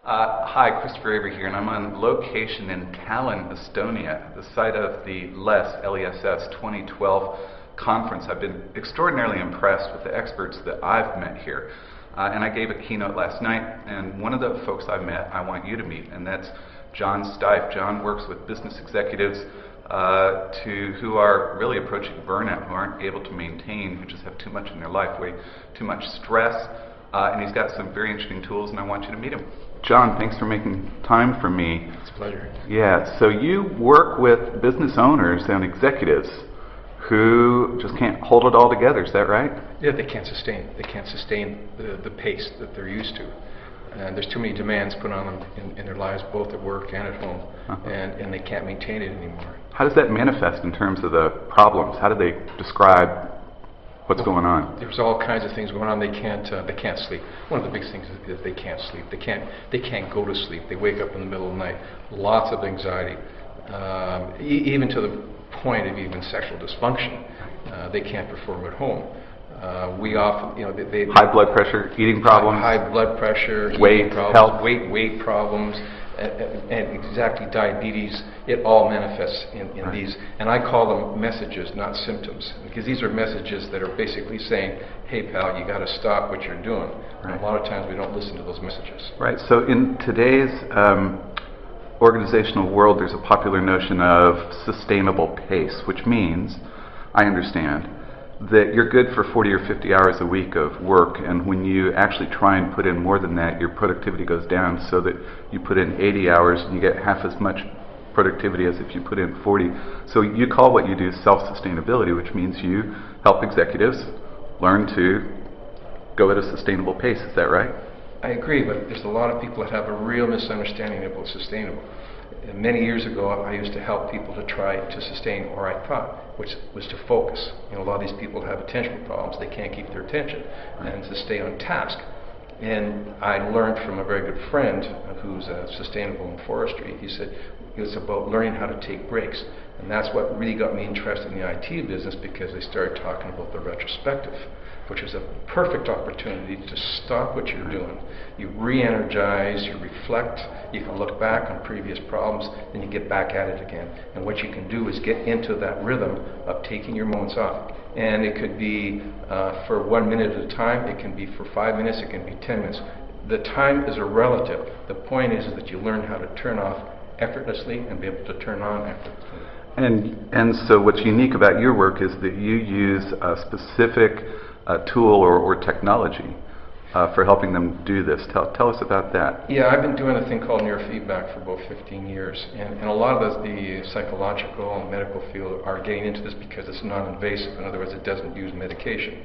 Hi, Christopher Avery here, and I'm on location in Tallinn, Estonia, the site of the LESS 2012 conference. I've been extraordinarily impressed with the experts that I've met here. And I gave a keynote last night, and one of the folks I met I want you to meet, and that's John Styffe. John works with business executives who are really approaching burnout, who aren't able to maintain, who just have too much in their life, way too much stress, and he's got some very interesting tools, and I want you to meet him. John, thanks for making time for me. It's a pleasure. Yeah, so you work with business owners and executives who just can't hold it all together, is that right? Yeah, they can't sustain. They can't sustain the pace that they're used to. And there's too many demands put on them in their lives, both at work and at home, and they can't maintain it anymore. How does that manifest in terms of the problems? How do they describe what's going on? There's all kinds of things going on. They can't sleep. One of the big things is they can't sleep. They can't go to sleep. They wake up in the middle of the night. Lots of anxiety, even to the point of even sexual dysfunction. They can't perform at home. We often, they high blood pressure, eating problems, high blood pressure, weight, health, weight problems, and exactly diabetes. It all manifests in these, and I call them messages, not symptoms, because these are messages that are basically saying, "Hey, pal, you got to stop what you're doing." Right. And a lot of times we don't listen to those messages. Right. So in today's organizational world, there's a popular notion of sustainable pace, which means, I understand, that you're good for 40 or 50 hours a week of work, and when you actually try and put in more than that, your productivity goes down, so that you put in 80 hours and you get half as much productivity as if you put in 40. So you call what you do self-sustainability, which means you help executives learn to go at a sustainable pace. Is that right? I agree, but there's a lot of people that have a real misunderstanding of what's sustainable. Many years ago, I used to help people to try to sustain, or I thought, which was to focus. A lot of these people have attention problems. They can't keep their attention, and to stay on task. And I learned from a very good friend who's sustainable in forestry. He said it was about learning how to take breaks. And that's what really got me interested in the IT business, because they started talking about the retrospective, which is a perfect opportunity to stop what you're doing. You re-energize, you reflect, you can look back on previous problems, then you get back at it again. And what you can do is get into that rhythm of taking your moments off. And it could be for 1 minute at a time, it can be for 5 minutes, it can be 10 minutes. The time is a relative. The point is that you learn how to turn off effortlessly and be able to turn on effortlessly. And so what's unique about your work is that you use a specific tool or technology for helping them do this. Tell us about that. Yeah, I've been doing a thing called neurofeedback for about 15 years, and a lot of the psychological and medical field are getting into this because it's non-invasive. In other words, it doesn't use medication.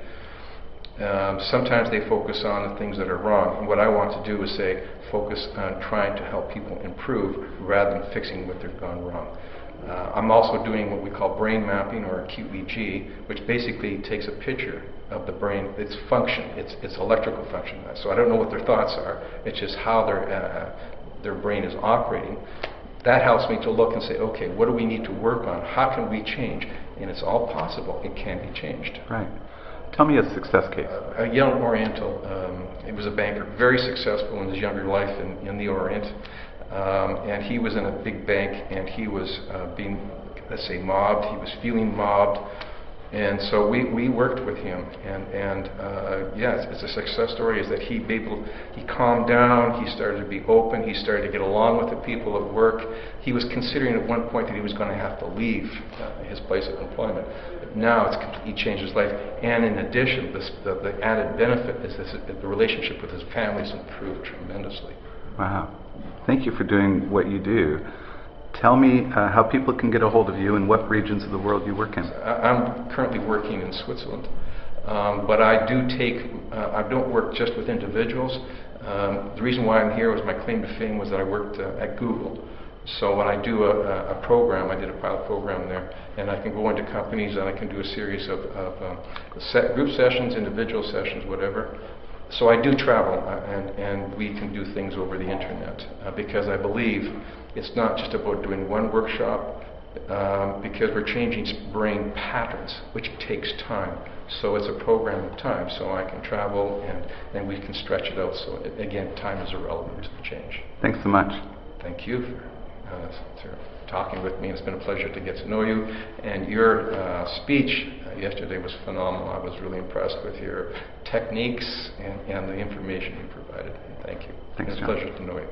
Sometimes they focus on the things that are wrong, and what I want to do is say, focus on trying to help people improve rather than fixing what they've gone wrong. I'm also doing what we call brain mapping, or QEEG, which basically takes a picture of the brain, its function, its electrical function. So I don't know what their thoughts are, it's just how their brain is operating. That helps me to look and say, okay, what do we need to work on? How can we change? And it's all possible. It can be changed. Right. Tell me a success case. A young Oriental, he was a banker, very successful in his younger life in the Orient. And he was in a big bank, and he was being, let's say, mobbed. He was feeling mobbed. And so we worked with him, and yeah, it's a success story. Is that he calmed down, he started to be open, he started to get along with the people at work. He was considering at one point that he was going to have to leave his place of employment. But now it's completely changed his life, and in addition, the added benefit is that the relationship with his family has improved tremendously. Wow. Thank you for doing what you do. Tell me how people can get a hold of you and what regions of the world you work in. I'm currently working in Switzerland, but I don't work just with individuals. The reason why I'm here was my claim to fame was that I worked at Google. So when I do a program, I did a pilot program there, and I can go into companies and I can do a series of group sessions, individual sessions, whatever. So I do travel, and we can do things over the internet, because I believe it's not just about doing one workshop because we're changing brain patterns, which takes time. So it's a program of time. So I can travel and we can stretch it out. So again, time is irrelevant to the change. Thanks so much. Thank you for talking with me. It's been a pleasure to get to know you. And your speech yesterday was phenomenal. I was really impressed with your techniques and the information you provided. Thank you. Thanks, It's a John. pleasure to know you.